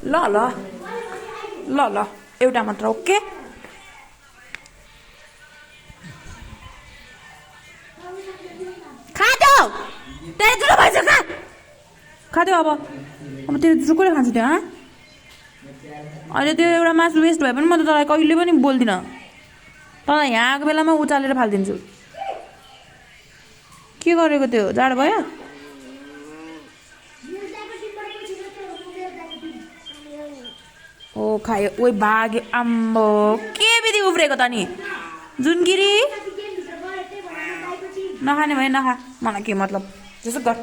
ल ल ल ल एउटा मात्र ओके खाद्यो तेरो जुरो भएछ खा खाद्यो अब तेरो जुरो कसले खान्छ त्यहाँ अहिले त्यो एउटा मासु वेस्ट भए पनि म त तँलाई कहिले पनि बोल्दिनँ तँलाई यहाँ आएको बेलामा उचालेर फालिदिन्छु के गरेको त्यो जाडो भयो ओ खायो ओइ भाग्यो आम्बो के बिधि उब्रेको त नि जुनगिरी नखाने भए नखा मलाई के मतलब त्यसो गर